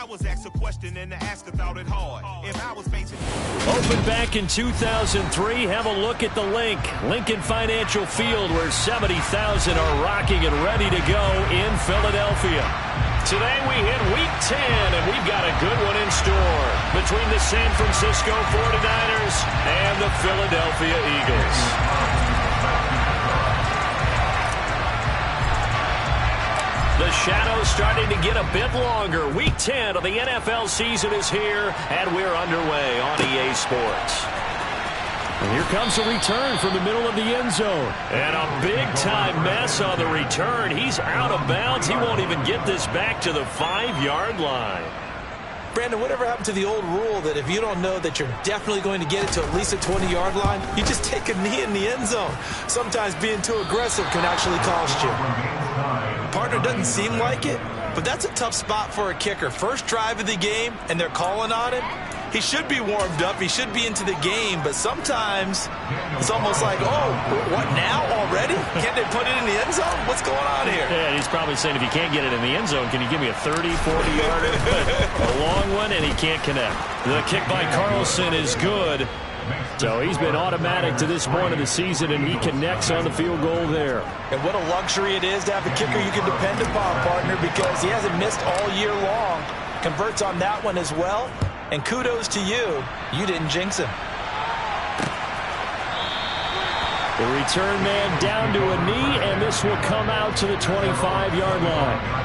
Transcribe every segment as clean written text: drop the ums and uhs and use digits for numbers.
was asked a question and the asker thought it hard. If I was facing... Opened back in 2003, have a look at the link. Lincoln Financial Field, where 70,000 are rocking and ready to go in Philadelphia. Today we hit Week 10, and we've got a good one in store between the San Francisco 49ers and the Philadelphia Eagles. The shadow's starting to get a bit longer. Week 10 of the NFL season is here, and we're underway on EA Sports. And here comes a return from the middle of the end zone. And a big-time mess on the return. He's out of bounds. He won't even get this back to the 5-yard line. Brandon, whatever happened to the old rule that if you don't know that you're definitely going to get it to at least a 20-yard line, you just take a knee in the end zone. Sometimes being too aggressive can actually cost you. Partner doesn't seem like it, but that's a tough spot for a kicker. First drive of the game, and they're calling on him. He should be warmed up. He should be into the game, but sometimes it's almost like, oh, what now already? Can't they put it in the end zone? What's going on here? Yeah, he's probably saying if he can't get it in the end zone, can you give me a 30, 40-yarder? A long one, and he can't connect. The kick by Carlson is good. So he's been automatic to this point of the season, and he connects on the field goal there. And what a luxury it is to have a kicker you can depend upon, partner, because he hasn't missed all year long. Converts on that one as well. And kudos to you. You didn't jinx him. The return man down to a knee, and this will come out to the 25-yard line.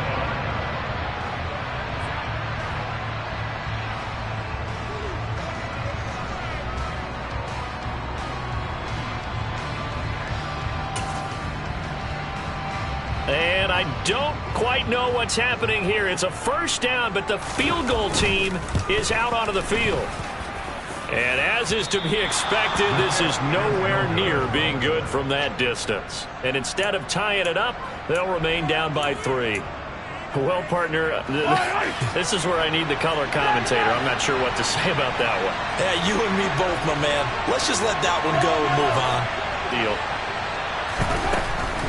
And I don't quite know what's happening here. It's a first down, but the field goal team is out onto the field. And as is to be expected, this is nowhere near being good from that distance. And instead of tying it up, they'll remain down by 3. Well, partner, this is where I need the color commentator. I'm not sure what to say about that one. Yeah, you and me both, my man. Let's just let that one go and move on. Deal.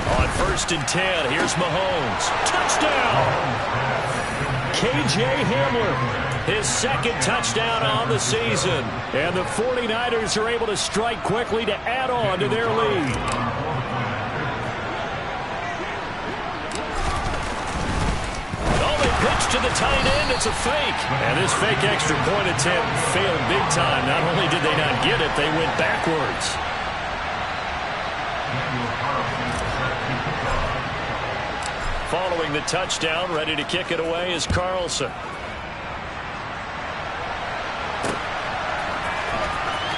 On 1st and 10, here's Mahomes. Touchdown! KJ Hamler, his second touchdown on the season. And the 49ers are able to strike quickly to add on to their lead. Oh, they pitch to the tight end. It's a fake. And this fake extra point attempt failed big time. Not only did they not get it, they went backwards. Following the touchdown, ready to kick it away is Carlson.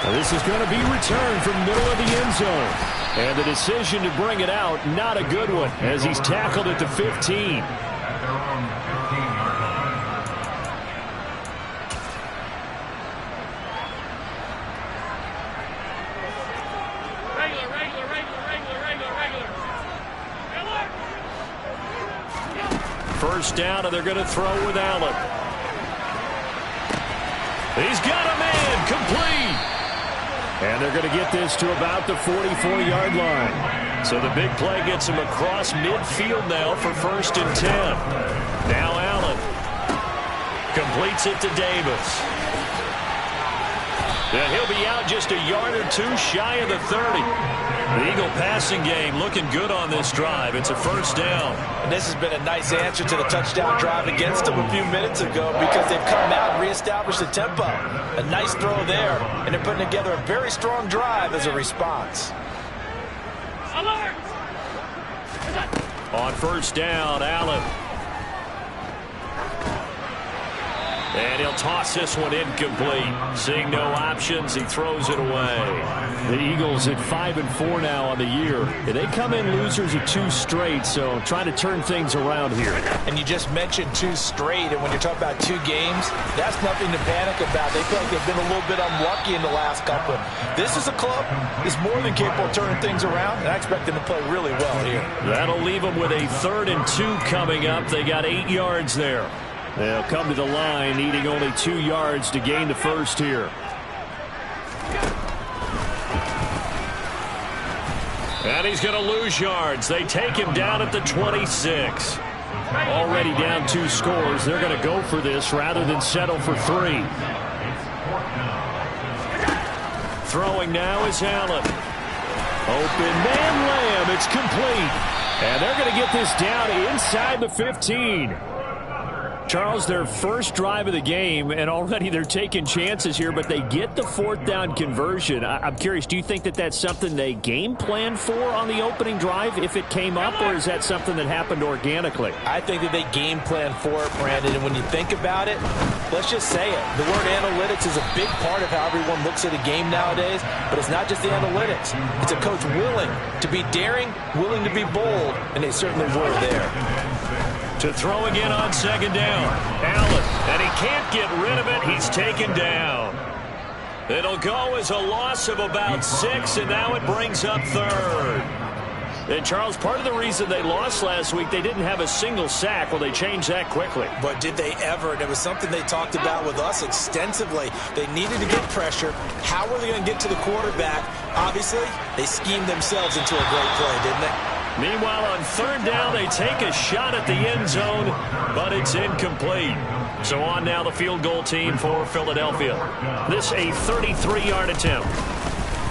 Now this is going to be returned from the middle of the end zone. And the decision to bring it out, not a good one, as he's tackled at the 15. First down, and they're going to throw with Allen. He's got a man, complete. And they're going to get this to about the 44-yard line. So the big play gets him across midfield now for 1st and 10. Now Allen completes it to Davis. And he'll be out just a yard or two shy of the 30. The Eagle passing game looking good on this drive. It's a first down. And this has been a nice answer to the touchdown drive against them a few minutes ago because they've come out and reestablished the tempo. A nice throw there, and they're putting together a very strong drive as a response. On first down, Allen. And he'll toss this one incomplete. Seeing no options, he throws it away. The Eagles at 5-4 now on the year. And they come in losers of 2 straight, so trying to turn things around here. And you just mentioned 2 straight, and when you're talking about 2 games, that's nothing to panic about. They feel like they've been a little bit unlucky in the last couple. This is a club that's more than capable of turning things around, and I expect them to play really well here. That'll leave them with a 3rd and 2 coming up. They got 8 yards there. They'll come to the line, needing only 2 yards to gain the first here. And he's going to lose yards. They take him down at the 26. Already down 2 scores. They're going to go for this rather than settle for 3. Throwing now is Allen. Open man Lamb. It's complete. And they're going to get this down inside the 15. Charles, their first drive of the game, and already they're taking chances here, but they get the 4th down conversion. I'm curious, do you think that that's something they game planned for on the opening drive if it came up, or is that something that happened organically? I think that they game planned for it, Brandon, and when you think about it, let's just say it. The word analytics is a big part of how everyone looks at a game nowadays, but it's not just the analytics. It's a coach willing to be daring, willing to be bold, and they certainly were there. To throw again on 2nd down. Allen, and he can't get rid of it. He's taken down. It'll go as a loss of about 6, and now it brings up 3rd. And, Charles, part of the reason they lost last week, they didn't have a single sack. Well, they changed that quickly. But did they ever? And it was something they talked about with us extensively. They needed to get pressure. How were they going to get to the quarterback? Obviously, they schemed themselves into a great play, didn't they? Meanwhile, on 3rd down, they take a shot at the end zone, but it's incomplete. So on now the field goal team for Philadelphia. This a 33-yard attempt.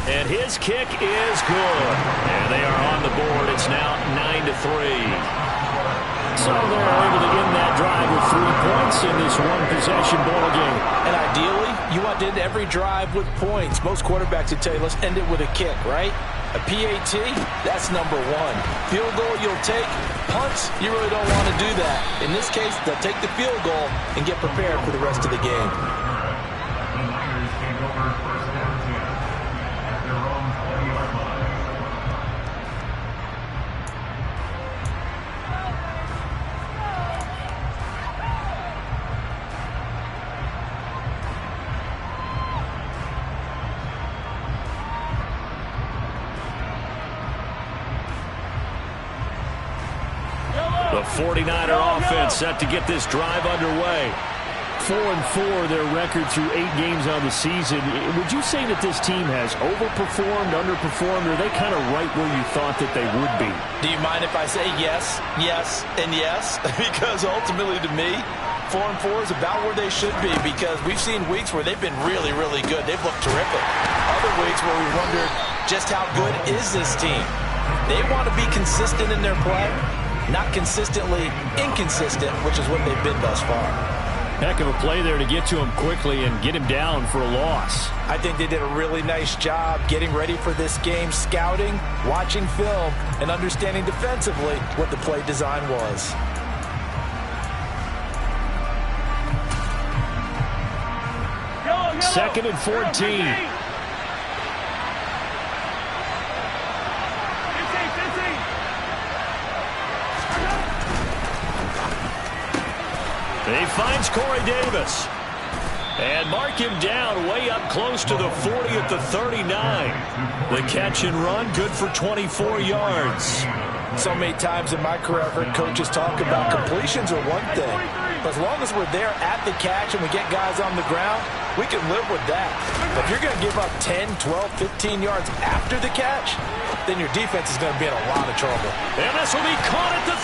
And his kick is good. And they are on the board. It's now 9-3. So they're able to end that drive with 3 points in this one-possession ball game. And ideally, you want to end every drive with points. Most quarterbacks would tell you, let's end it with a kick, right? A PAT, that's number 1. Field goal, you'll take. Punts, you really don't want to do that. In this case, they'll take the field goal and get prepared for the rest of the game. The 49er offense set to get this drive underway. 4-4 their record through 8 games on the season. Would you say that this team has overperformed, underperformed, or are they kind of right where you thought that they would be? Do you mind if I say yes, yes, and yes? Because ultimately to me, 4-4 is about where they should be, because we've seen weeks where they've been really, really good. They've looked terrific. Other weeks where we wondered just how good is this team. They want to be consistent in their play. Not consistently inconsistent, which is what they've been thus far. Heck of a play there to get to him quickly and get him down for a loss. I think they did a really nice job getting ready for this game, scouting, watching film, and understanding defensively what the play design was. Second and 14. He finds Corey Davis. And mark him down way up close to the 40 at the 39. The catch and run, good for 24 yards. So many times in my career, I've heard coaches talk about completions are one thing. But as long as we're there at the catch and we get guys on the ground, we can live with that. But if you're going to give up 10, 12, 15 yards after the catch, then your defense is going to be in a lot of trouble. And this will be caught at the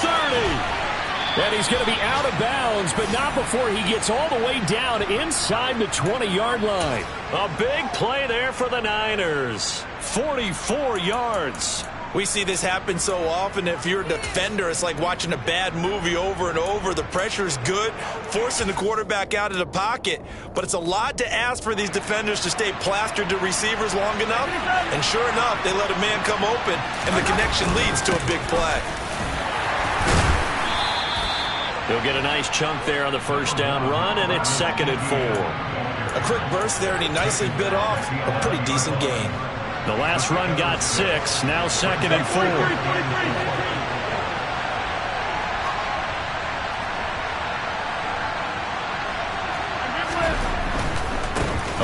30. And he's going to be out of bounds, but not before he gets all the way down inside the 20-yard line. A big play there for the Niners. 44 yards. We see this happen so often. If you're a defender, it's like watching a bad movie over and over. The pressure is good, forcing the quarterback out of the pocket. But it's a lot to ask for these defenders to stay plastered to receivers long enough. And sure enough, they let a man come open, and the connection leads to a big play. He'll get a nice chunk there on the first down run, and it's 2nd and 4. A quick burst there, and he nicely bit off a pretty decent gain. The last run got 6, now 2nd and 4.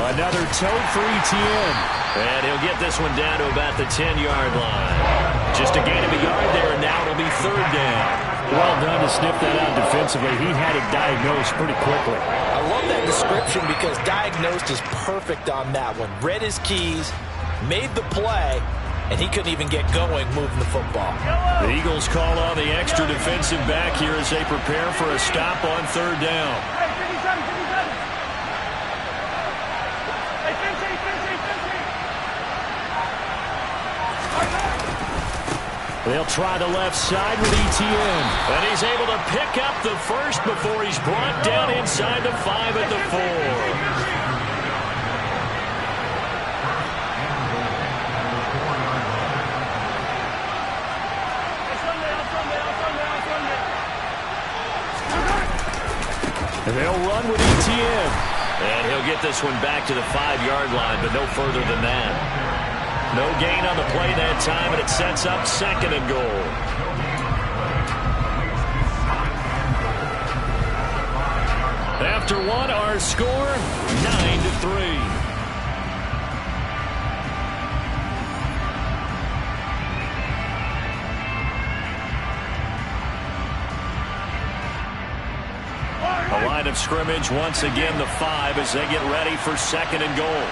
Another toe for ETN. And he'll get this one down to about the 10-yard line. Just a gain of a yard there, and now it'll be 3rd down. Well done to sniff that out defensively. He had it diagnosed pretty quickly. I love that description because diagnosed is perfect on that one. Read his keys, made the play, and he couldn't even get going moving the football. The Eagles call on the extra defensive back here as they prepare for a stop on third down. They'll try the left side with Etienne. And he's able to pick up the first before he's brought down inside the 5 at the 4. And they'll run with Etienne. And he'll get this one back to the 5-yard line, but no further than that. No gain on the play that time, and it sets up 2nd and goal. After one, our score, 9-3. A line of scrimmage once again, the 5 as they get ready for 2nd and goal.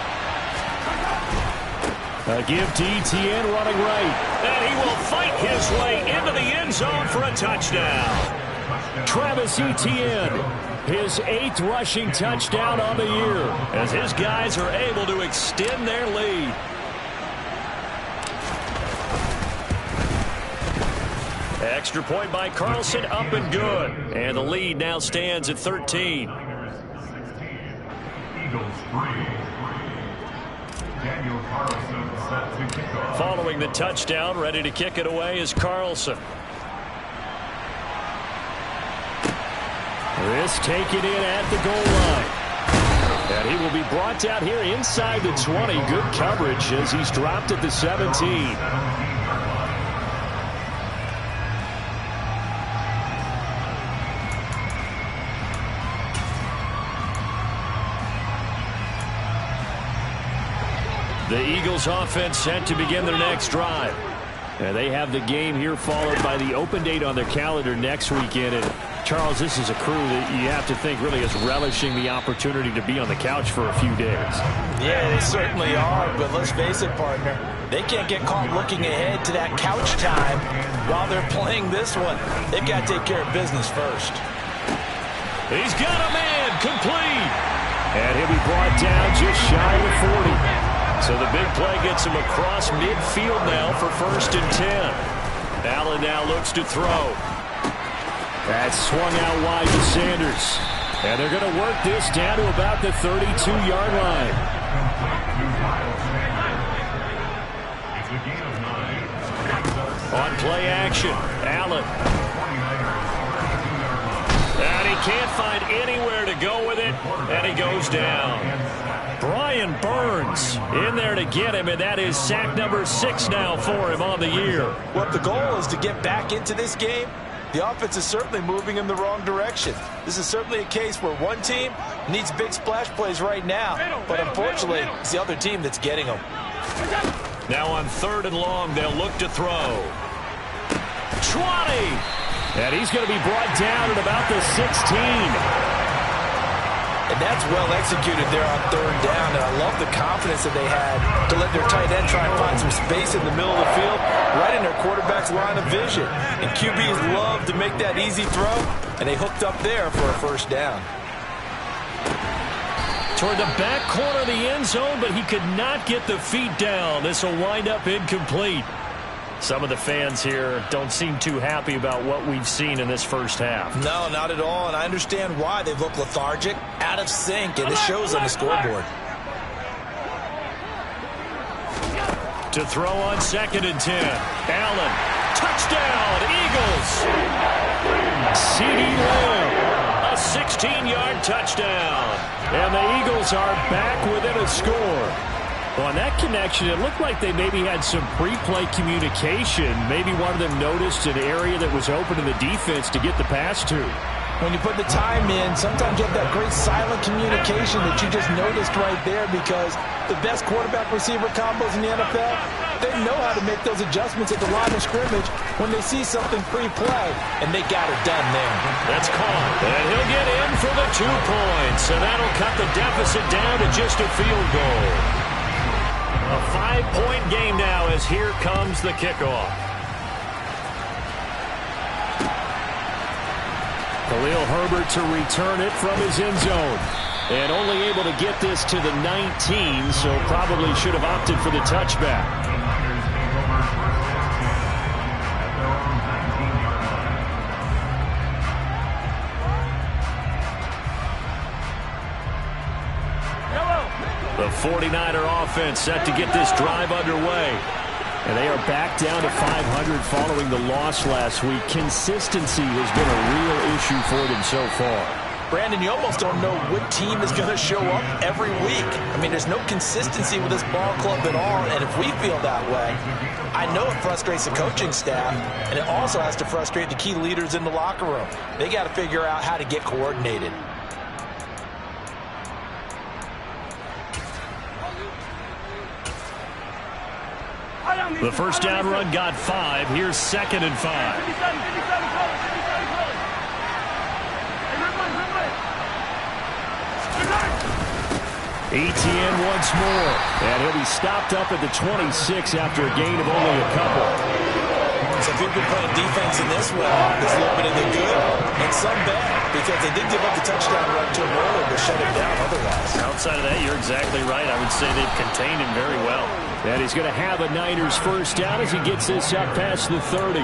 A give to Etienne running right. And he will fight his way into the end zone for a touchdown. Travis Etienne, his 8th rushing touchdown on the year, as his guys are able to extend their lead. Extra point by Carlson, up and good. And the lead now stands at 13. Following the touchdown, ready to kick it away is Carlson. This taken in at the goal line. And he will be brought down here inside the 20. Good coverage as he's dropped at the 17. The Eagles offense set to begin their next drive. And they have the game here followed by the open date on their calendar next weekend. And Charles, this is a crew that you have to think really is relishing the opportunity to be on the couch for a few days. Yeah, they certainly are, but let's face it, partner. They can't get caught looking ahead to that couch time while they're playing this one. They've got to take care of business first. He's got a man complete. And he'll be brought down just shy of 40. So the big play gets him across midfield now for 1st and 10. Allen now looks to throw. That's swung out wide to Sanders. And they're going to work this down to about the 32-yard line. On play action, Allen. And he can't find anywhere to go with it, and he goes down. Brian Burns in there to get him, and that is sack number 6 now for him on the year. Well, if the goal is to get back into this game, the offense is certainly moving in the wrong direction. This is certainly a case where one team needs big splash plays right now, but unfortunately, it's the other team that's getting them. Now on 3rd and long, they'll look to throw. 20! And he's going to be brought down at about the 16. And that's well executed there on 3rd down, and I love the confidence that they had to let their tight end try and find some space in the middle of the field, right in their quarterback's line of vision. And QBs love to make that easy throw, and they hooked up there for a 1st down. Toward the back corner of the end zone, but he could not get the feet down. This will wind up incomplete. Some of the fans here don't seem too happy about what we've seen in this first half. No, not at all, and I understand why. They've looked lethargic, out of sync, and it shows on the scoreboard. To throw on 2nd and 10. Allen, touchdown, Eagles. CeeDee Lamb, a 16-yard touchdown. And the Eagles are back within a score. Well, on that connection, it looked like they maybe had some pre-play communication. Maybe one of them noticed an area that was open to the defense to get the pass to. When you put the time in, sometimes you have that great silent communication that you just noticed right there, because the best quarterback-receiver combos in the NFL, they know how to make those adjustments at the line of scrimmage when they see something pre-play, and they got it done there. That's caught. And he'll get in for the 2 points, and that'll cut the deficit down to just a field goal. A 5-point game now as here comes the kickoff. Khalil Herbert to return it from his end zone. And only able to get this to the 19, so probably should have opted for the touchback. The 49er offense set to get this drive underway. And they are back down to 500 following the loss last week. Consistency has been a real issue for them so far. Brandon, you almost don't know what team is going to show up every week. I mean, there's no consistency with this ball club at all, and if we feel that way, I know it frustrates the coaching staff, and it also has to frustrate the key leaders in the locker room. They got to figure out how to get coordinated. The first down run got 5. Here's 2nd and 5. Etienne once more. And he'll be stopped up at the 26 after a gain of only a couple. So if you've been playing defense in this one, there's a little bit of the good and some bad, because they did give up the touchdown run to him earlier, but shut him down otherwise. Outside of that, you're exactly right. I would say they've contained him very well. And he's going to have a Niners first down as he gets this up past the 30.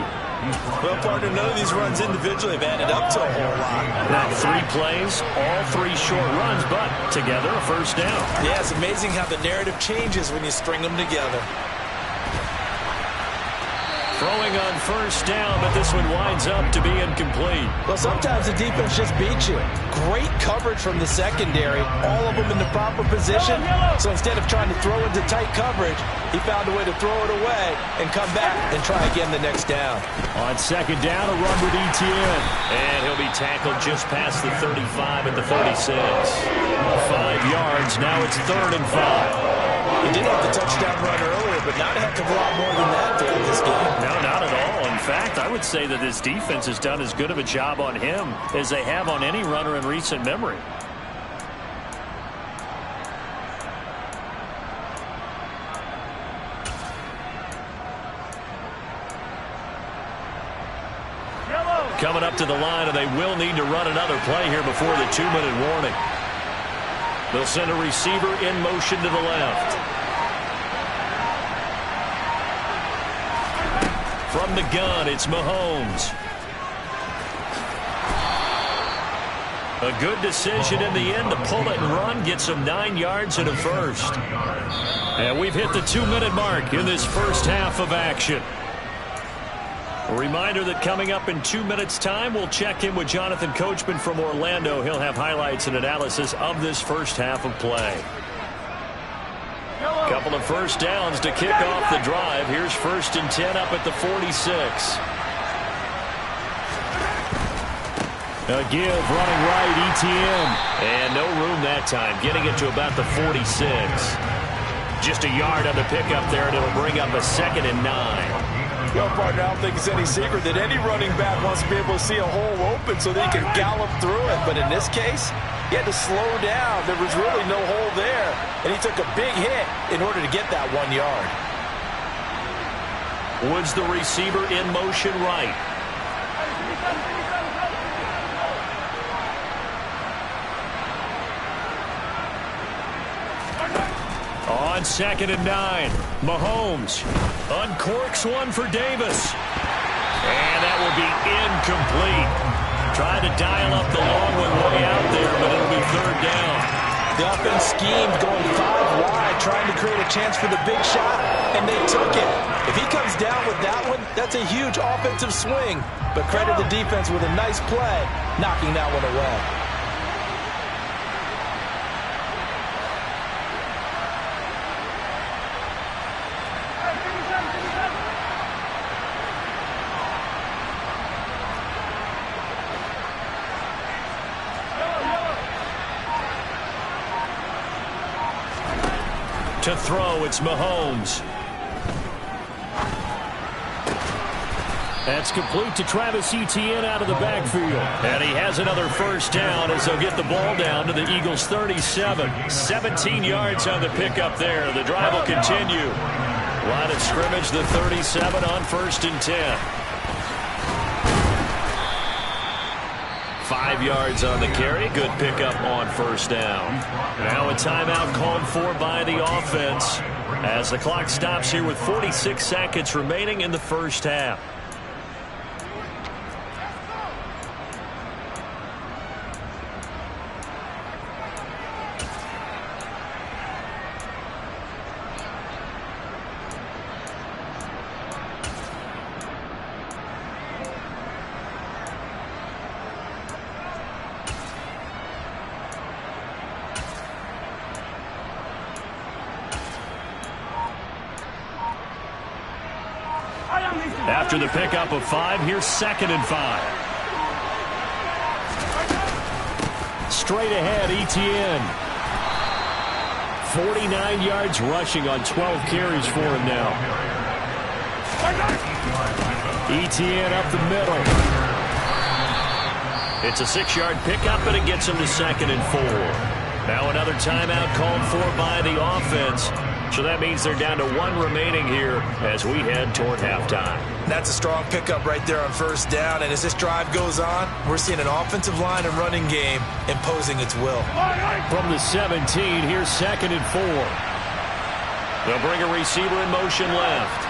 Well, partner, none of these runs individually have added up to a whole lot. Now 3 plays, all 3 short runs, but together a first down. Yeah, it's amazing how the narrative changes when you string them together. Throwing on first down, but this one winds up to be incomplete. Well, sometimes the defense just beats you. Great coverage from the secondary, all of them in the proper position. So instead of trying to throw into tight coverage, he found a way to throw it away and come back and try again the next down. On 2nd down, a run with Etienne. And he'll be tackled just past the 35 at the 36. 5 yards, now it's 3rd and 5. He did have the touchdown run earlier, but not a heck of a lot more than that throughout this game. No, not at all. In fact, I would say that this defense has done as good of a job on him as they have on any runner in recent memory. Coming up to the line, and they will need to run another play here before the 2-minute warning. They'll send a receiver in motion to the left. From the gun, it's Mahomes. A good decision in the end to pull it and run, get some 9 yards and a first. And we've hit the 2-minute mark in this first half of action. A reminder that coming up in 2 minutes' time, we'll check in with Jonathan Coachman from Orlando. He'll have highlights and analysis of this first half of play. Couple of first downs to kick off the drive. Here's 1st and 10 up at the 46. A give running right, Etienne. And no room that time, getting it to about the 46. Just a yard on the pickup there, and it'll bring up a 2nd and 9. Well, partner, I don't think it's any secret that any running back wants to be able to see a hole open so they can gallop through it. But in this case, he had to slow down. There was really no hole there. And he took a big hit in order to get that 1 yard. Woods, the receiver, in motion right. On 2nd and 9, Mahomes uncorks one for Davis. And that will be incomplete. Tried to dial up the long one way out there, but it'll be 3rd down. The offense schemed going 5 wide, trying to create a chance for the big shot, and they took it. If he comes down with that one, that's a huge offensive swing. But credit the defense with a nice play, knocking that one away. To throw, it's Mahomes. That's complete to Travis Etienne out of the backfield. And he has another first down as they'll get the ball down to the Eagles' 37. 17 yards on the pickup there. The drive will continue. Line of scrimmage, the 37 on 1st and 10. 5 yards on the carry. Good pickup on 1st down. Now a timeout called for by the offense as the clock stops here with 46 seconds remaining in the first half. After the pickup of 5, here's 2nd and 5. Straight ahead, Etienne. 49 yards rushing on 12 carries for him now. Etienne up the middle. It's a 6-yard pickup, and it gets him to 2nd and 4. Now another timeout called for by the offense. So that means they're down to 1 remaining here as we head toward halftime. That's a strong pickup right there on 1st down. And as this drive goes on, we're seeing an offensive line and running game imposing its will. From the 17, here's 2nd and 4. They'll bring a receiver in motion left.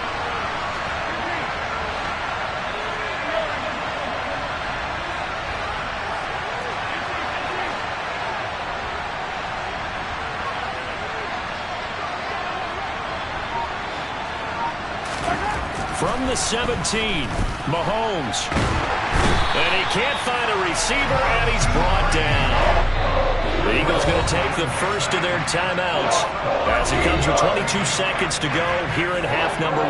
From the 17, Mahomes. And he can't find a receiver, and he's brought down. The Eagles going to take the first of their timeouts as it comes with 22 seconds to go here in half number 1.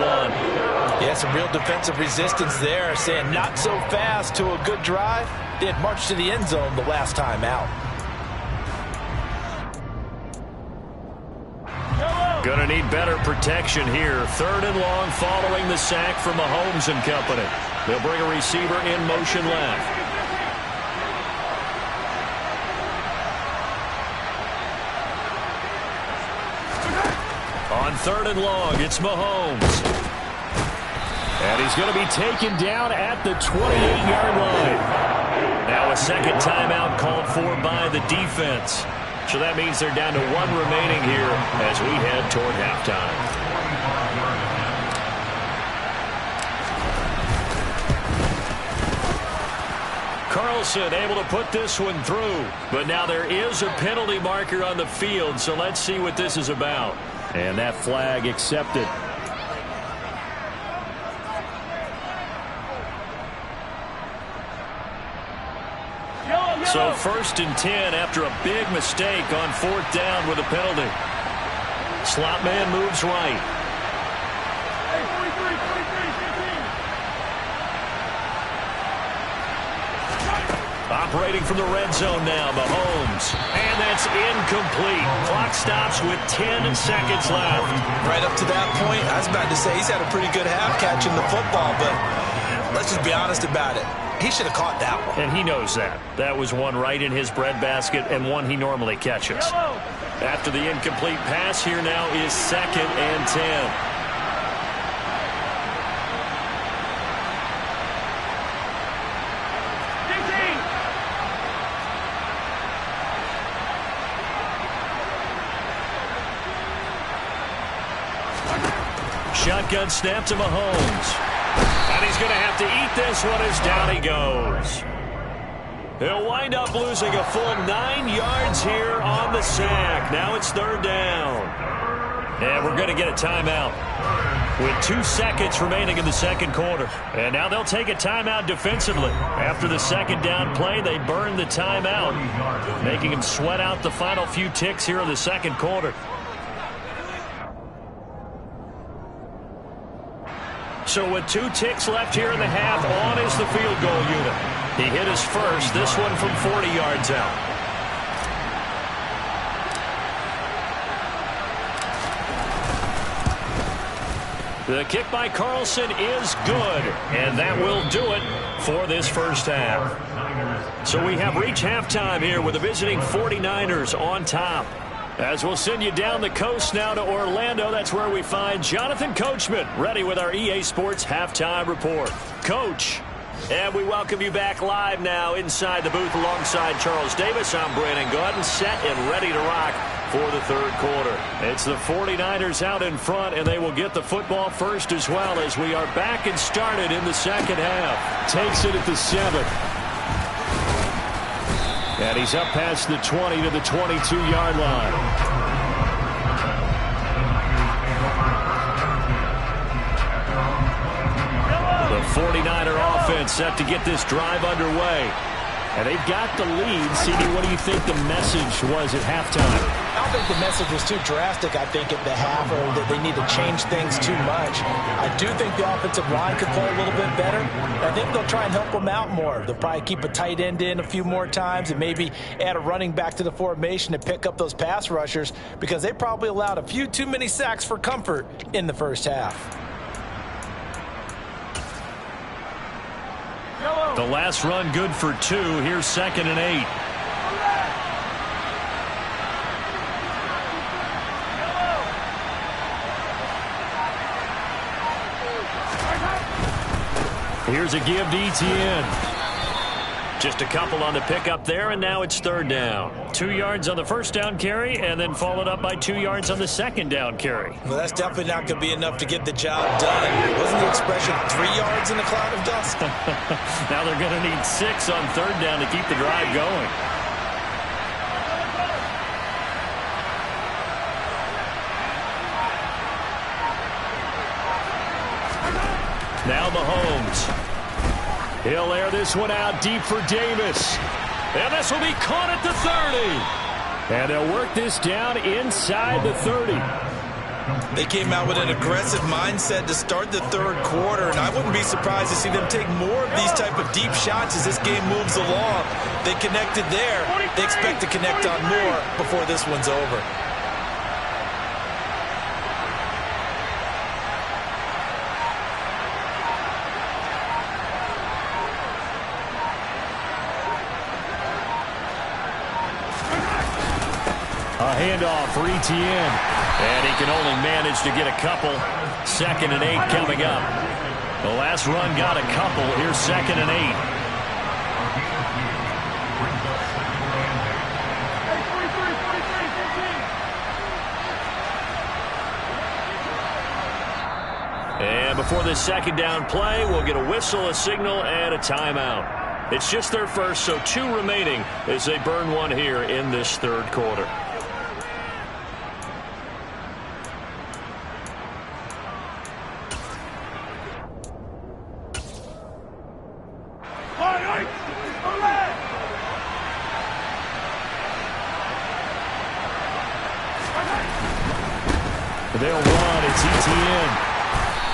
Yeah, some real defensive resistance there, saying not so fast to a good drive. They had marched to the end zone the last time out. Going to need better protection here. 3rd and long following the sack from Mahomes and company. They'll bring a receiver in motion left. On 3rd and long, it's Mahomes. And he's going to be taken down at the 28-yard line. Now a second timeout called for by the defense. So that means they're down to 1 remaining here as we head toward halftime. Carlson able to put this one through. But now there is a penalty marker on the field, so let's see what this is about. And that flag accepted. So 1st and 10 after a big mistake on 4th down with a penalty. Slot man moves right. Operating from the red zone now, Mahomes. And that's incomplete. Clock stops with 10 seconds left. Right up to that point, I was about to say he's had a pretty good half catching the football, but let's just be honest about it. He should have caught that one. And he knows that. That was one right in his breadbasket and one he normally catches. After the incomplete pass, here now is 2nd and 10. Shotgun snap to Mahomes. And he's going to have to eat this one as down he goes. He'll wind up losing a full 9 yards here on the sack. Now it's 3rd down. And we're going to get a timeout with 2 seconds remaining in the 2nd quarter. And now they'll take a timeout defensively. After the 2nd down play, they burn the timeout, making him sweat out the final few ticks here in the 2nd quarter. So with 2 ticks left here in the half, on is the field goal unit. He hit his first, this one from 40 yards out. The kick by Carlson is good, and that will do it for this first half. So we have reached halftime here with the visiting 49ers on top. As we'll send you down the coast now to Orlando, that's where we find Jonathan Coachman, ready with our EA Sports Halftime Report. Coach. And we welcome you back live now inside the booth alongside Charles Davis. I'm Brandon Gaudin, set and ready to rock for the third quarter. It's the 49ers out in front, and they will get the football first as well as we are back and started in the second half. Takes it at the 7. And he's up past the 20 to the 22-yard line. The 49er offense set to get this drive underway. And they've got the lead. CD, what do you think the message was at halftime? I don't think the message was too drastic, I think, at the half, or that they need to change things too much. I do think the offensive line could play a little bit better. I think they'll try and help them out more. They'll probably keep a tight end in a few more times and maybe add a running back to the formation to pick up those pass rushers, because they probably allowed a few too many sacks for comfort in the first half. The last run good for 2. Here's 2nd and 8. Here's a give to Etienne. Just a couple on the pickup there, and now it's 3rd down. 2 yards on the first down carry, and then followed up by 2 yards on the second down carry. Well, that's definitely not going to be enough to get the job done. Wasn't the expression 3 yards in a cloud of dust? Now they're going to need 6 on 3rd down to keep the drive going. Now Mahomes. He'll air this one out deep for Davis. And this will be caught at the 30. And they'll work this down inside the 30. They came out with an aggressive mindset to start the third quarter, and I wouldn't be surprised to see them take more of these type of deep shots as this game moves along. They connected there. They expect to connect on more before this one's over. A handoff for Etienne. And he can only manage to get a couple. 2nd and 8 coming up. The last run got a couple. Here's 2nd and 8. And before this second down play, we'll get a whistle, a signal, and a timeout. It's just their first, so 2 remaining as they burn one here in this third quarter. They'll run. It's Etienne.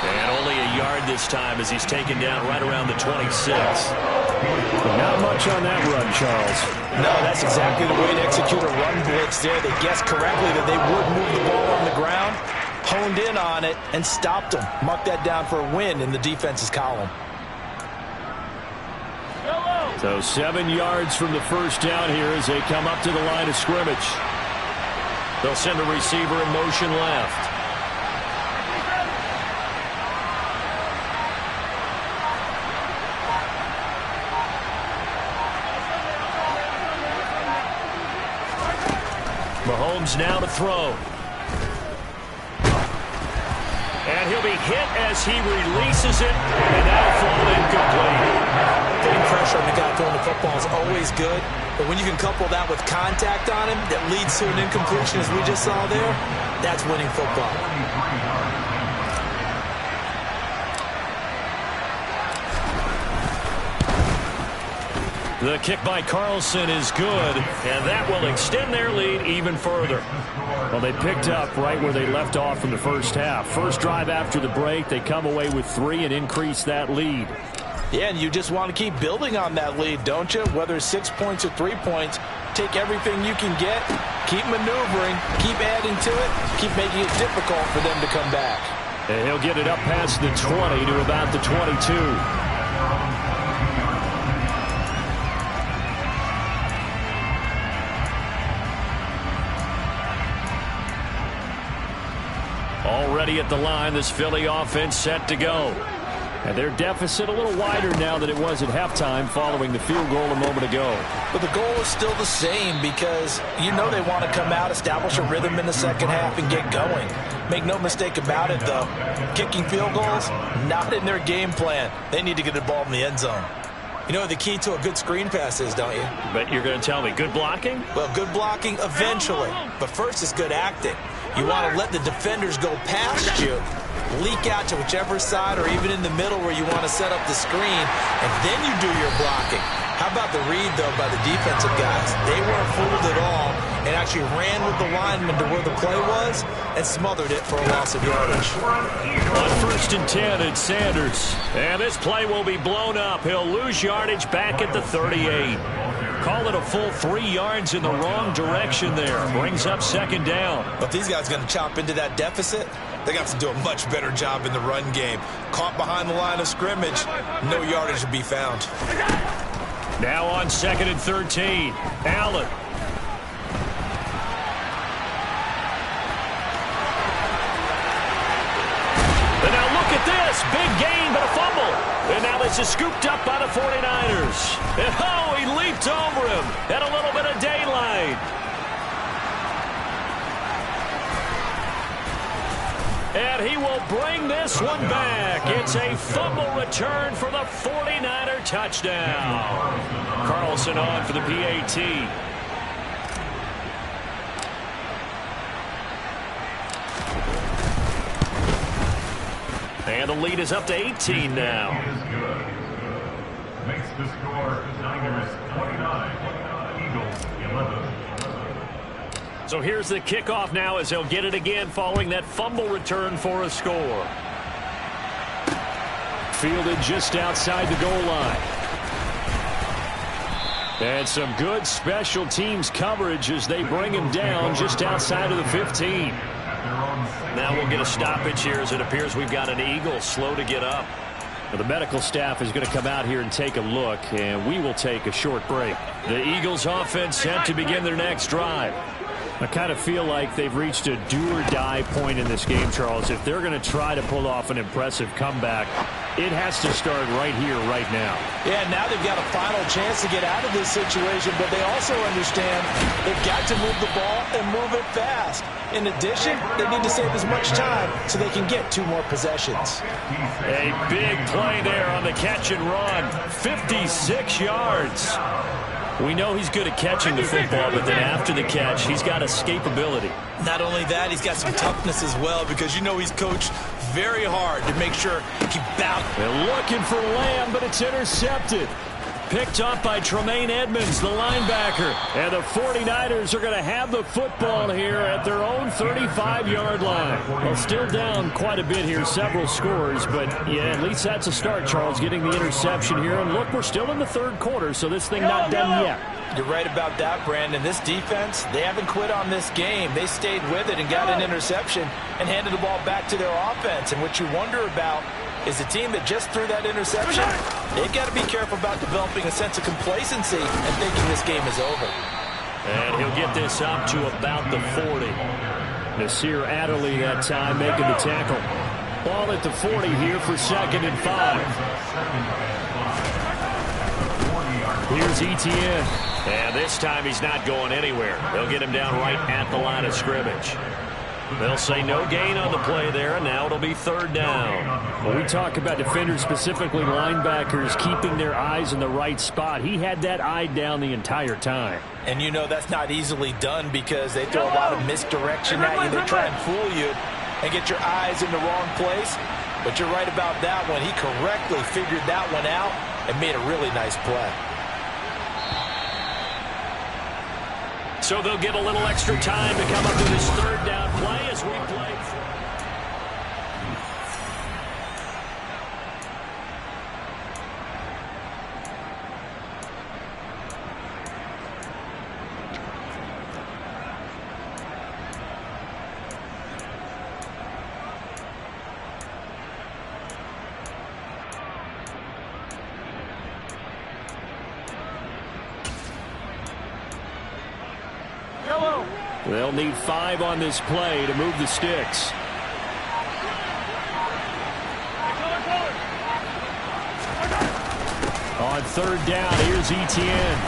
And only a yard this time as he's taken down right around the 26. Not much on that run, Charles. No, that's exactly the way to execute a run blitz there. They guessed correctly that they would move the ball on the ground, honed in on it, and stopped them. Mark that down for a win in the defense's column. So 7 yards from the first down here as they come up to the line of scrimmage. They'll send a receiver in motion left. Mahomes now to throw. And he'll be hit as he releases it, and that'll fall incomplete. Getting pressure on the guy throwing the football is always good, but when you can couple that with contact on him that leads to an incompletion as we just saw there, that's winning football. The kick by Carlson is good, and that will extend their lead even further. Well, they picked up right where they left off in the first half. First drive after the break, they come away with 3 and increase that lead. Yeah, and you just want to keep building on that lead, don't you? Whether it's 6 points or 3 points, take everything you can get, keep maneuvering, keep adding to it, keep making it difficult for them to come back. And he'll get it up past the 20 to about the 22. Already at the line, this Philly offense set to go. And their deficit a little wider now than it was at halftime following the field goal a moment ago. But the goal is still the same because you know they want to come out, establish a rhythm in the second half, and get going. Make no mistake about it, though. Kicking field goals, not in their game plan. They need to get the ball in the end zone. You know what the key to a good screen pass is, don't you? But you're going to tell me, good blocking? Well, good blocking eventually. But first is good acting. You want to let the defenders go past you, leak out to whichever side or even in the middle where you want to set up the screen, and then you do your blocking. How about the read, though, by the defensive guys? They weren't fooled at all and actually ran with the lineman to where the play was and smothered it for a loss of yardage. On 1st and 10, it's Sanders. And this play will be blown up. He'll lose yardage back at the 38. Call it a full 3 yards in the wrong direction there. Brings up 2nd down. But these guys are going to chop into that deficit. They got to do a much better job in the run game. Caught behind the line of scrimmage, no yardage to be found. Now on 2nd and 13, Allen. And now look at this. Big gain, but a fumble. And now this is scooped up by the 49ers. And oh, he leaped over him. Had a little bit of daylight. And he will bring this one back. It's a fumble return for the 49er touchdown. Carlson on for the PAT. And the lead is up to 18 now. Makes the score Niners 29, Eagles 11. So here's the kickoff now as they'll get it again following that fumble return for a score. Fielded just outside the goal line. And some good special teams coverage as they bring him down just outside of the 15. Now we'll get a stoppage here as it appears we've got an Eagle slow to get up. Well, the medical staff is going to come out here and take a look, and we will take a short break. The Eagles offense set to begin their next drive. I kind of feel like they've reached a do-or-die point in this game, Charles. If they're going to try to pull off an impressive comeback, it has to start right here, right now. Yeah, now they've got a final chance to get out of this situation, but they also understand they've got to move the ball and move it fast. In addition, they need to save as much time so they can get 2 more possessions. A big play there on the catch and run. 56 yards. We know he's good at catching the football, but then after the catch, he's got escapability. Not only that, he's got some toughness as well because you know he's coached very hard to make sure he bounces. They're looking for Lamb, but it's intercepted. Picked up by Tremaine Edmonds, the linebacker. And the 49ers are going to have the football here at their own 35-yard line. Well, still down quite a bit here, several scores. But, yeah, at least that's a start, Charles, getting the interception here. And, look, we're still in the 3rd quarter, so this thing not done yet. You're right about that, Brandon. This defense, they haven't quit on this game. They stayed with it and got an interception and handed the ball back to their offense. And what you wonder about is the team that just threw that interception, they've got to be careful about developing a sense of complacency and thinking this game is over. And he'll get this up to about the 40. Nasir Adderley that time making the tackle. Ball at the 40 here for 2nd and 5. Here's Etienne. And this time he's not going anywhere. They'll get him down right at the line of scrimmage. They'll say no gain on the play there, and now it'll be 3rd down. When we talk about defenders, specifically linebackers, keeping their eyes in the right spot, he had that eye down the entire time. And you know that's not easily done because they throw a lot of misdirection at you. They try and fool you and get your eyes in the wrong place. But you're right about that one. He correctly figured that one out and made a really nice play. So they'll get a little extra time to come up to this 3rd down play as we play. They'll need 5 on this play to move the sticks. On third down, here's Etienne.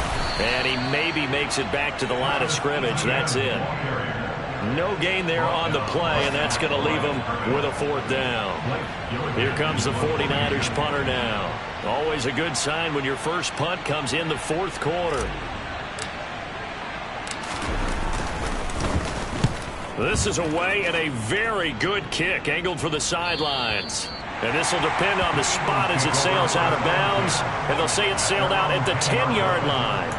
And he maybe makes it back to the line of scrimmage. That's it. No gain there on the play, and that's going to leave him with a 4th down. Here comes the 49ers punter now. Always a good sign when your first punt comes in the 4th quarter. This is away and a very good kick angled for the sidelines. And this will depend on the spot as it sails out of bounds. And they'll say it sailed out at the 10-yard line.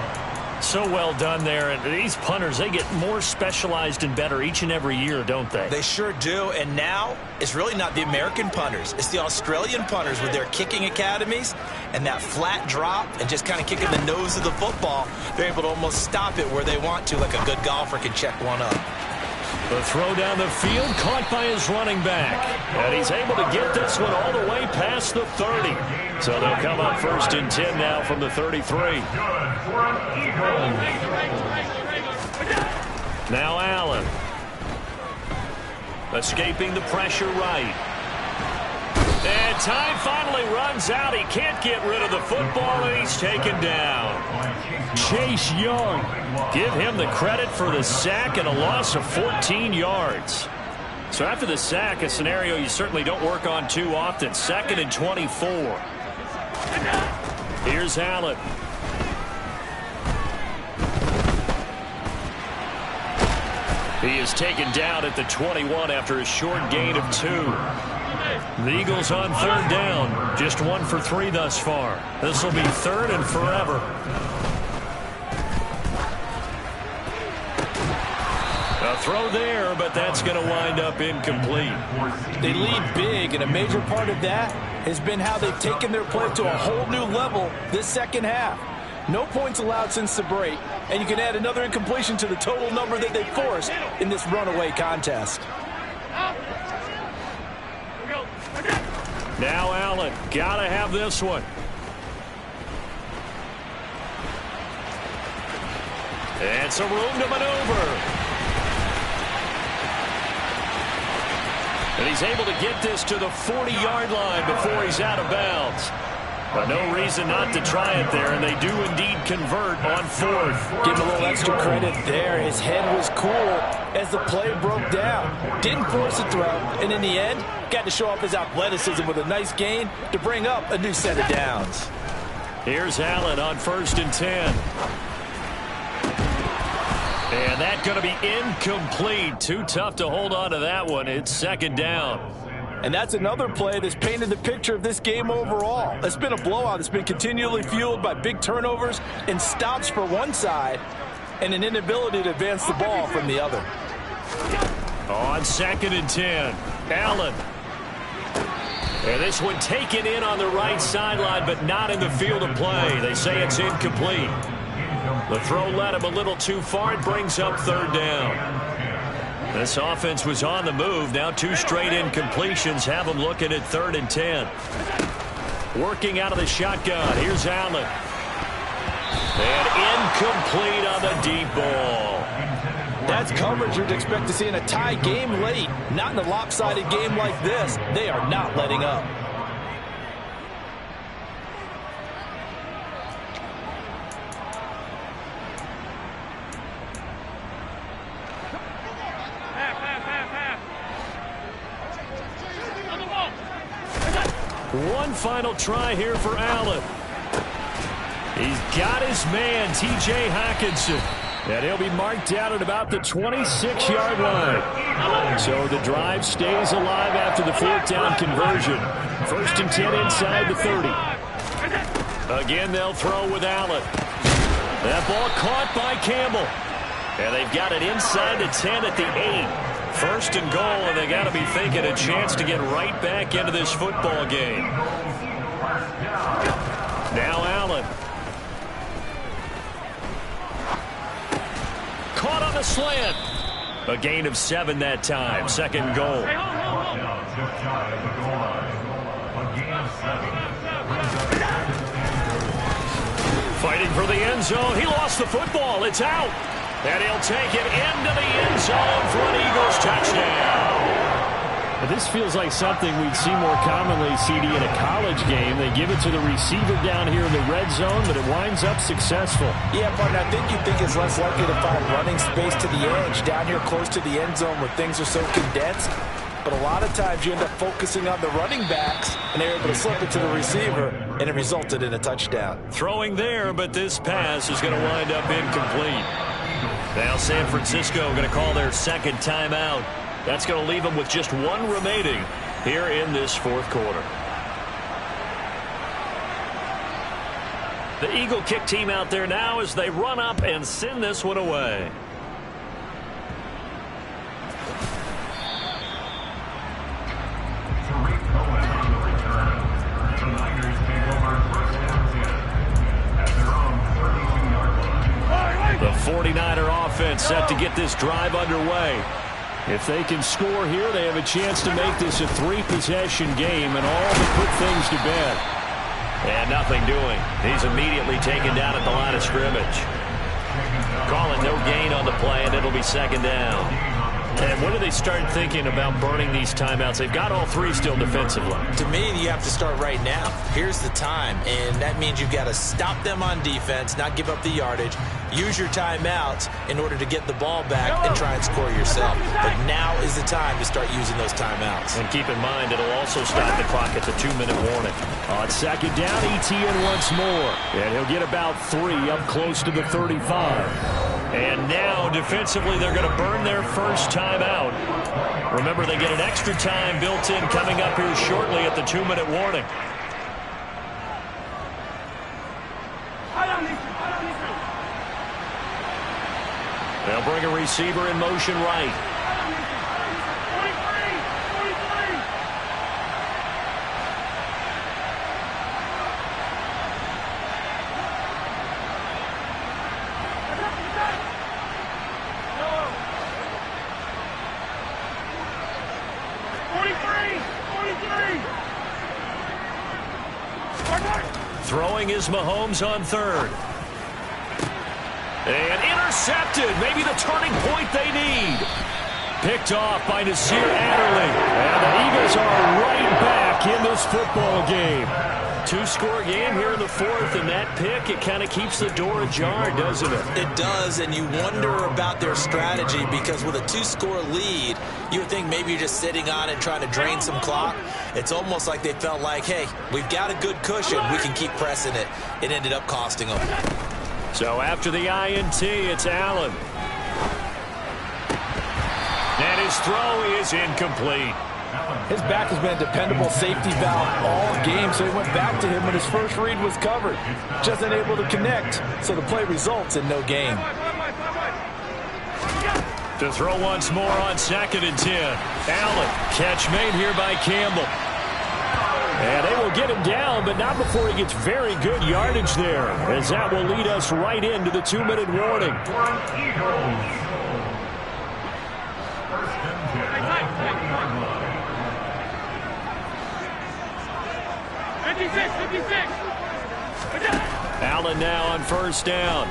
So well done there. And these punters, they get more specialized and better each and every year, don't they? They sure do. And now it's really not the American punters. It's the Australian punters with their kicking academies and that flat drop and just kind of kicking the nose of the football. They're able to almost stop it where they want to, like a good golfer can check one up. The throw down the field caught by his running back. And he's able to get this one all the way past the 30. So they'll come up 1st and 10 now from the 33. Now Allen. Escaping the pressure right. And time finally runs out. He can't get rid of the football, and he's taken down. Chase Young. Give him the credit for the sack and a loss of 14 yards. So after the sack, a scenario you certainly don't work on too often. 2nd and 24. Here's Allen. He is taken down at the 21 after a short gain of 2. The Eagles on 3rd down. Just 1 for 3 thus far. This will be 3rd and forever. A throw there, but that's going to wind up incomplete. They lead big, and a major part of that has been how they've taken their play to a whole new level this second half. No points allowed since the break, and you can add another incompletion to the total number that they forced in this runaway contest. Now Allen, gotta have this one. And some room to maneuver. And he's able to get this to the 40-yard line before he's out of bounds. But no reason not to try it there, and they do indeed convert on 4th. Give him a little extra credit there. His head was cool as the play broke down. Didn't force a throw, and in the end, got to show off his athleticism with a nice gain to bring up a new set of downs. Here's Allen on 1st and 10. And that's going to be incomplete. Too tough to hold on to that one. It's 2nd down. And that's another play that's painted the picture of this game overall. It's been a blowout. It's been continually fueled by big turnovers and stops for one side and an inability to advance the ball from the other. On 2nd and 10, Allen. And this one taken in on the right sideline, but not in the field of play. They say it's incomplete. The throw led him a little too far. It brings up 3rd down. This offense was on the move. Now 2 straight incompletions have them looking at 3rd and 10. Working out of the shotgun. Here's Allen. And incomplete on the deep ball. That's coverage you'd expect to see in a tie game late. Not in a lopsided game like this. They are not letting up. One final try here for Allen. He's got his man, T.J. Hockenson. And he'll be marked out at about the 26-yard line. So the drive stays alive after the 4th down conversion. 1st and 10 inside the 30. Again, they'll throw with Allen. That ball caught by Campbell. And they've got it inside the 10 at the 8. 1st and goal, and they got to be thinking a chance to get right back into this football game. Now Allen. Caught on the slant. A gain of 7 that time. 2nd goal. Fighting for the end zone. He lost the football. It's out. And he'll take it into the end zone for an Eagles touchdown. But this feels like something we'd see more commonly, CD, in a college game. They give it to the receiver down here in the red zone, but it winds up successful. Yeah, partner, I think you think it's less likely to find running space to the edge down here close to the end zone where things are so condensed. But a lot of times you end up focusing on the running backs, and they're able to slip it to the receiver, and it resulted in a touchdown. Throwing there, but this pass is going to wind up incomplete. Now San Francisco going to call their second timeout. That's going to leave them with just one remaining here in this fourth quarter. The Eagle kick team out there now as they run up and send this one away. The 49er offense set to get this drive underway. If they can score here, they have a chance to make this a three-possession game and all but put things to bed. And nothing doing. He's immediately taken down at the line of scrimmage. Calling no gain on the play, and it'll be second down. And when do they start thinking about burning these timeouts? They've got all three still defensively. To me, you have to start right now. Here's the time, and that means you've got to stop them on defense, not give up the yardage, use your timeouts in order to get the ball back and try and score yourself. But now is the time to start using those timeouts. And keep in mind, it'll also stop the clock at the 2-minute warning. On second down, ETN once more. And he'll get about 3 up close to the 35. And now, defensively, they're going to burn their first timeout. Remember, they get an extra time built in coming up here shortly at the 2-minute warning. They'll bring a receiver in motion right. Throwing is Mahomes on third. And intercepted. Maybe the turning point they need. Picked off by Nasir Adderley. And the Eagles are right back in this football game. 2-score game here in the fourth, and that pick, it kind of keeps the door ajar, doesn't it? It does, and you wonder about their strategy because with a 2-score lead, you would think maybe you're just sitting on it trying to drain some clock. It's almost like they felt like, hey, we've got a good cushion. We can keep pressing it. It ended up costing them. So after the INT, it's Allen. And his throw is incomplete. His back has been a dependable safety valve all game, so he went back to him when his first read was covered. Just unable to connect, so the play results in no gain. To throw once more on second and 10. Allen, catch made here by Campbell. And they will get him down, but not before he gets very good yardage there, as that will lead us right into the 2-minute warning. Allen now on first down.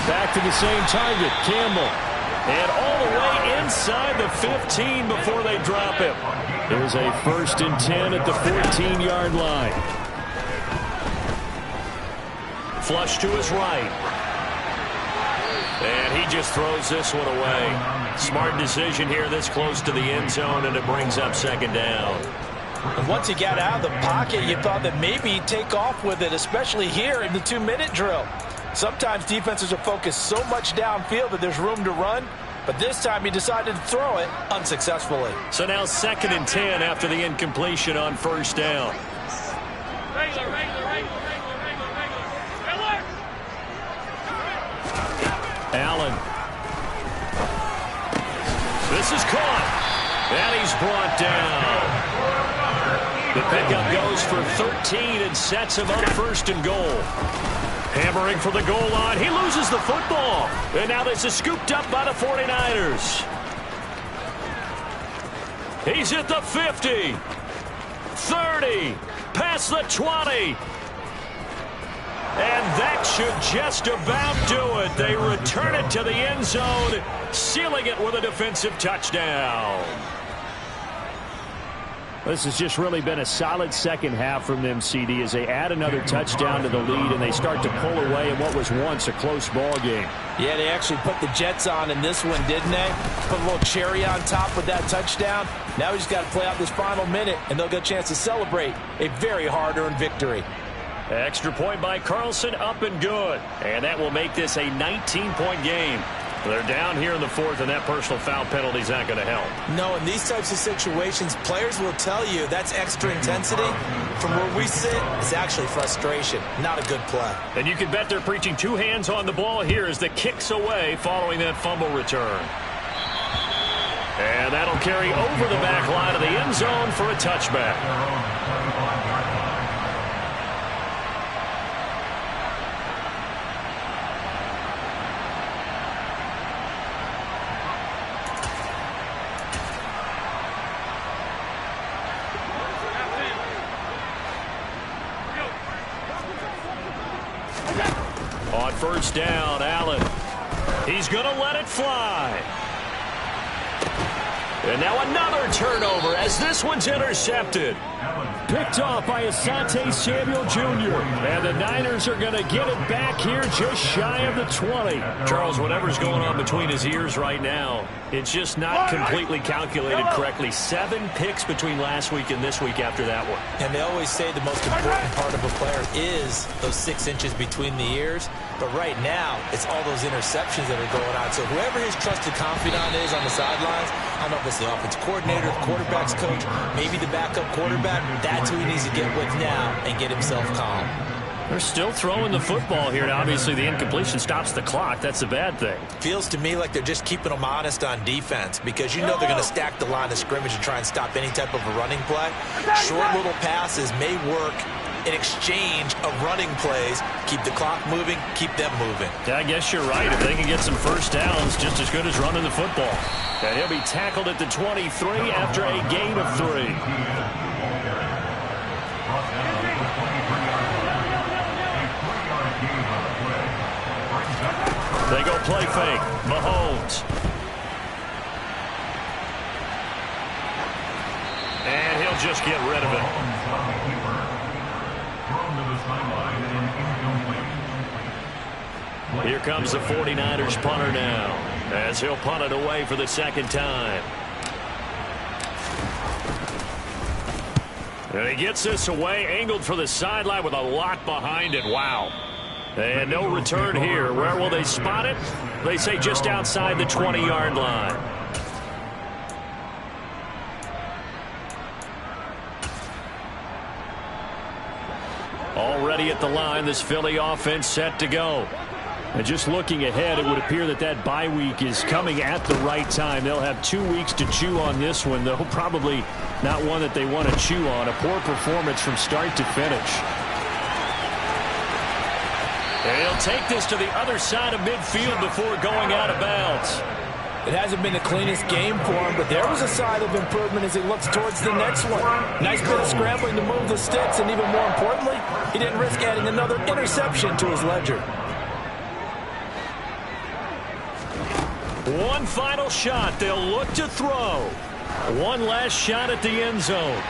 Back to the same target, Campbell. And all the way inside the 15 before they drop him. There's a 1st and 10 at the 14-yard line. Flush to his right. And he just throws this one away. Smart decision here this close to the end zone, and it brings up second down. And once he got out of the pocket, you thought that maybe he'd take off with it, especially here in the 2-minute drill. Sometimes defenses are focused so much downfield that there's room to run, but this time he decided to throw it unsuccessfully. So now 2nd and 10 after the incompletion on first down. Allen. This is caught. And he's brought down. The pickup goes for 13 and sets him up 1st and goal. Hammering for the goal line. He loses the football. And now this is scooped up by the 49ers. He's at the 50. 30. Past the 20. And that should just about do it. They return it to the end zone, sealing it with a defensive touchdown. This has just really been a solid second half from them, CD, as they add another touchdown to the lead and they start to pull away in what was once a close ball game. Yeah, they actually put the Jets on in this one, didn't they? Put a little cherry on top with that touchdown. Now we just got to play out this final minute, and they'll get a chance to celebrate a very hard-earned victory. Extra point by Carlson, up and good. And that will make this a 19-point game. They're down here in the fourth, and that personal foul penalty is not going to help. No, in these types of situations, players will tell you that's extra intensity. From where we sit, it's actually frustration, not a good play. And you can bet they're preaching two hands on the ball here as the kick's away following that fumble return. And that'll carry over the back line of the end zone for a touchback. On first down, Allen. He's going to let it fly. And now another turnover as this one's intercepted. Picked off by Asante Samuel Jr. And the Niners are going to get it back here just shy of the 20. Charles, whatever's going on between his ears right now, it's just not completely calculated correctly. 7 picks between last week and this week after that one. And they always say the most important part of a player is those 6 inches between the ears. But right now, it's all those interceptions that are going on. So whoever his trusted confidant is on the sidelines, I don't know if it's the offensive coordinator, the quarterback's coach, maybe the backup quarterback, that's who he needs to get with now and get himself calm. They're still throwing the football here, and obviously the incompletion stops the clock. That's the bad thing. Feels to me like they're just keeping them honest on defense because you know they're going to stack the line of scrimmage and try and stop any type of a running play. Short little passes may work in exchange of running plays. Keep the clock moving, keep them moving. Yeah, I guess you're right. If they can get some first downs, just as good as running the football. And he'll be tackled at the 23 after a gain of 3. They go play fake. Mahomes. And he'll just get rid of it. Here comes the 49ers punter now, as he'll punt it away for the second time. And he gets this away, angled for the sideline with a lot behind it. Wow. And no return here. Where will they spot it? They say just outside the 20-yard line. Already at the line, this Philly offense set to go. And just looking ahead, it would appear that that bye week is coming at the right time. They'll have 2 weeks to chew on this one, though probably not one that they want to chew on. A poor performance from start to finish. And he'll take this to the other side of midfield before going out of bounds. It hasn't been the cleanest game for him, but there was a sign of improvement as he looks towards the next one. Nice bit of scrambling to move the sticks, and even more importantly, he didn't risk adding another interception to his ledger. One final shot. They'll look to throw. One last shot at the end zone.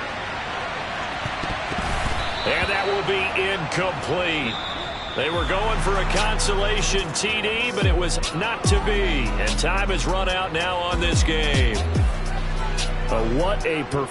And that will be incomplete. They were going for a consolation TD, but it was not to be. And time has run out now on this game. What a performance.